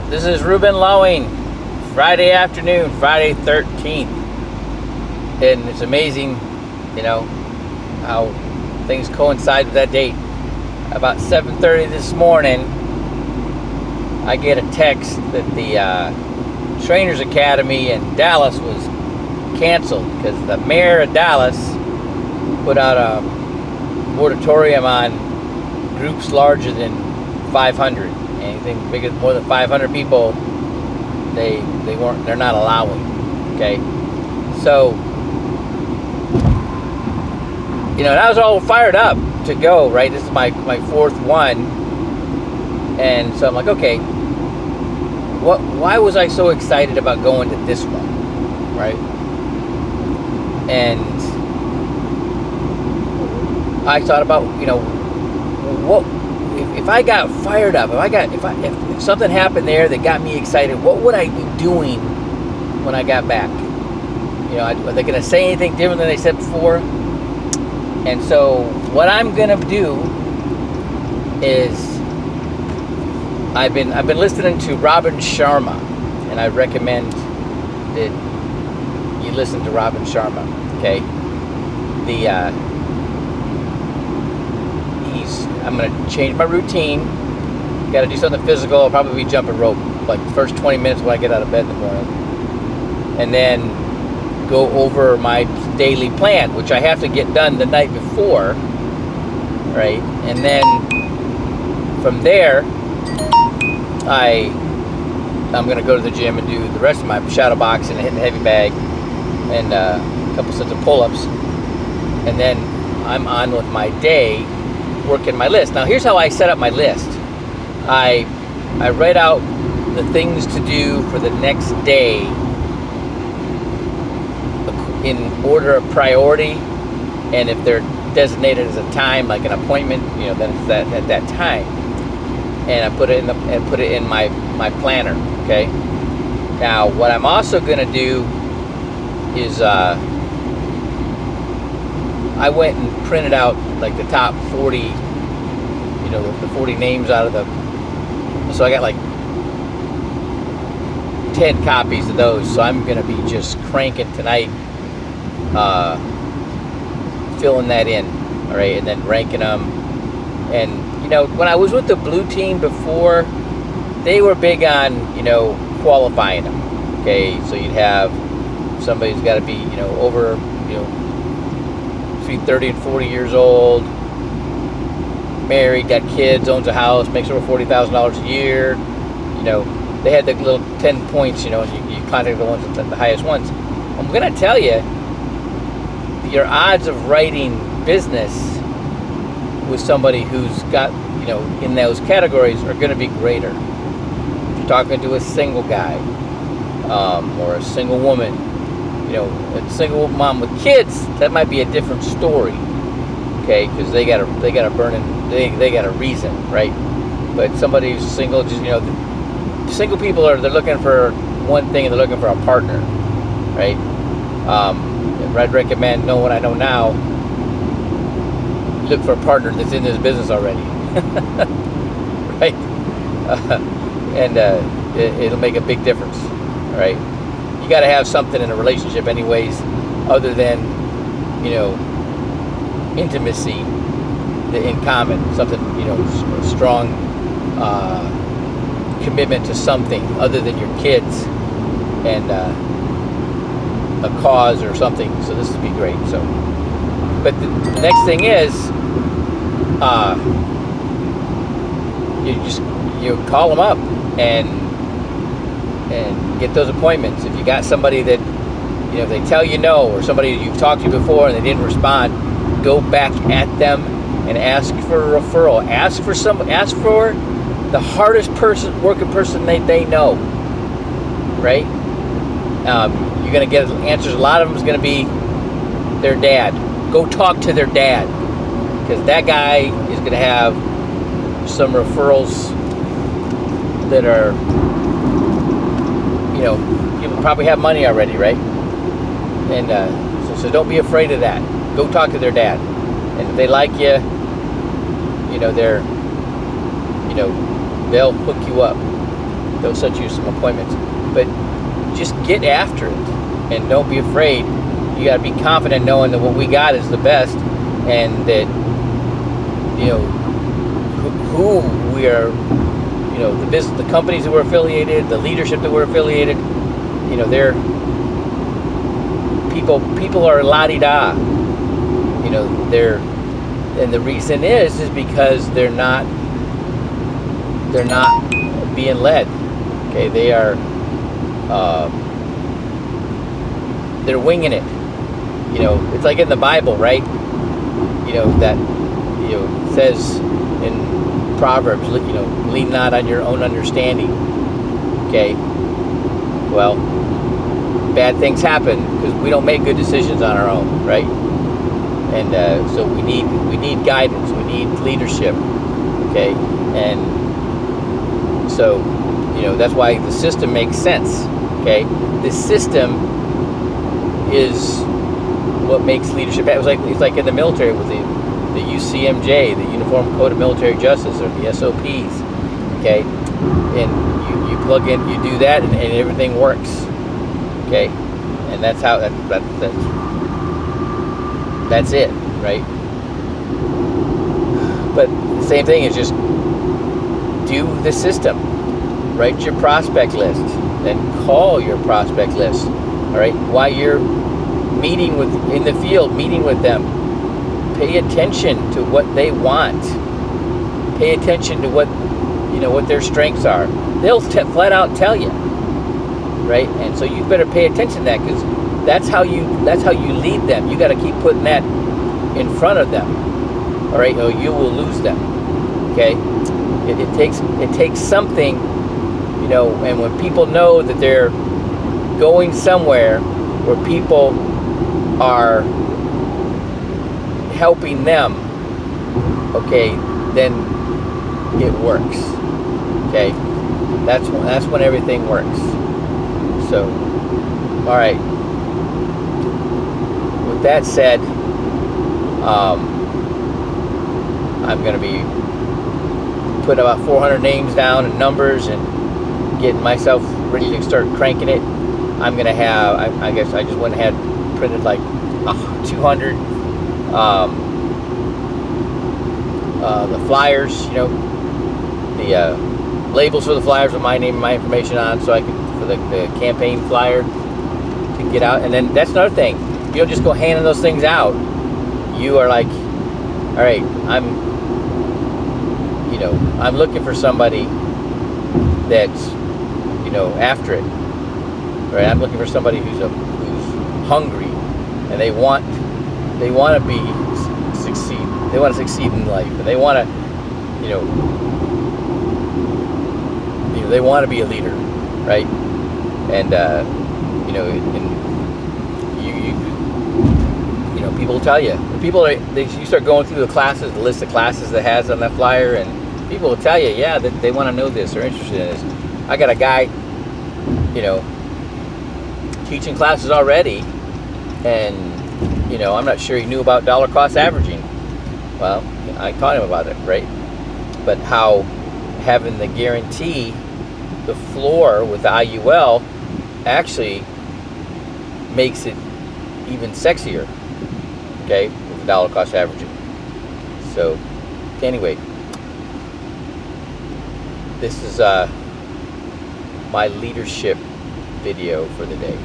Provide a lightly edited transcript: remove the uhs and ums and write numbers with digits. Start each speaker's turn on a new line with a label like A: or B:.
A: This is Ruben Lowing, Friday afternoon, Friday 13th. And it's amazing, how things coincide with that date. About 7:30 this morning, I get a text that the Trainers Academy in Dallas was canceled because the mayor of Dallas put out a moratorium on groups larger than 500. Anything bigger, more than 500 people, they're not allowing. Okay, so and I was all fired up to go. Right, this is my fourth one, and so I'm like, okay, why was I so excited about going to this one, right? And I thought about what. If I got fired up, if something happened there that got me excited, what would I be doing when I got back? Are they going to say anything different than they said before? And so what I'm going to do is I've been listening to Robin Sharma, and I recommend that you listen to Robin Sharma. Okay, I'm going to change my routine. Got to do something physical. I'll probably be jumping rope like the first 20 minutes when I get out of bed in the morning. And then go over my daily plan, which I have to get done the night before. Right? And then from there, I'm going to go to the gym and do the rest of my shadow box and hitting the heavy bag and a couple sets of pull-ups. And then I'm on with my day, working my list. Now here's how I set up my list. I write out the things to do for the next day in order of priority, and if they're designated as a time, like an appointment, then it's that at that time. And I put it in my planner. Okay. Now what I'm also going to do is I went and printed out like the top 40, the 40 names out of so I got like 10 copies of those. So I'm going to be just cranking tonight, filling that in, all right, and then ranking them. And, when I was with the blue team before, they were big on, qualifying them, okay? So you'd have somebody who's got to be, over, between 30 and 40 years old, married, got kids, owns a house, makes over $40,000 a year. They had the little 10 points, and you contact the ones the highest ones. I'm going to tell you, your odds of writing business with somebody who's got, in those categories are going to be greater. If you're talking to a single guy or a single woman, a single mom with kids, that might be a different story, okay? Because they got a burning, they got a reason, right? But somebody who's single, just single people they're looking for one thing, and they're looking for a partner, right? I'd recommend, knowing what I know now, look for a partner that's in this business already, right? It'll make a big difference, all right? You got to have something in a relationship anyways, other than, intimacy in common, something, strong commitment to something other than your kids and a cause or something. So this would be great. So, but the next thing is, you call them up and get those appointments. If you got somebody that, if they tell you no, or somebody you've talked to before and they didn't respond, go back at them and ask for a referral. Ask for the hardest working person they know, right? You're going to get answers. A lot of them is going to be their dad. Go talk to their dad, because that guy is going to have some referrals that are, you probably have money already, right? And so don't be afraid of that. Go talk to their dad, and if they like you, they'll hook you up. they'll set you some appointments. But just get after it, and don't be afraid. You got to be confident knowing that what we got is the best, and that, you know, who we are, you know, the business, the companies that we're affiliated, the leadership that we're affiliated, you know, they're people are la-di-da. You know, and the reason is because they're not being led. Okay, they're winging it. You know, it's like in the Bible, right? You know, that, you know, says in Proverbs, you know, lean not on your own understanding. Okay, well, bad things happen because we don't make good decisions on our own, right? And so we need guidance, we need leadership. Okay, and so, you know, that's why the system makes sense. Okay, the system is what makes leadership. It's like in the military with the UCMJ, the Uniform Code of Military Justice, or the SOPs. Okay, and you plug in, you do that, and everything works. Okay, and that's how that's it, right? But the same thing is just do the system. Write your prospect list, then call your prospect list. All right, while you're meeting in the field, meeting with them, pay attention to what they want. Pay attention to what their strengths are. They'll flat out tell you, right? And so you better pay attention to that, because that's how you lead them. You got to keep putting that in front of them. All right, or you will lose them. Okay, it takes something, you know. And when people know that they're going somewhere where people are helping them, okay, then it works. Okay, that's when everything works. So, all right. With that said, I'm going to be putting about 400 names down and numbers and getting myself ready to start cranking it. I'm going to have, I guess I just went ahead and printed like 200 the flyers, you know, the labels for the flyers with my name and my information on, so I can, for the campaign flyer to get out. And then that's another thing. You don't just go handing those things out. You are like, all right, I'm looking for somebody that's, you know, after it. Right? I'm looking for somebody who's hungry, and they want to succeed. They want to succeed in life, and they want to, they want to be a leader, right? And people will tell you. You start going through the classes, the list of classes that has on that flyer, and people will tell you, yeah, that they want to know this or interested in this. I got a guy, teaching classes already, and I'm not sure he knew about dollar cost averaging. Well, I taught him about it, right? But how having the guarantee, the floor with the IUL, actually makes it even sexier, okay, with the dollar cost averaging. So anyway, this is my leadership video for the day.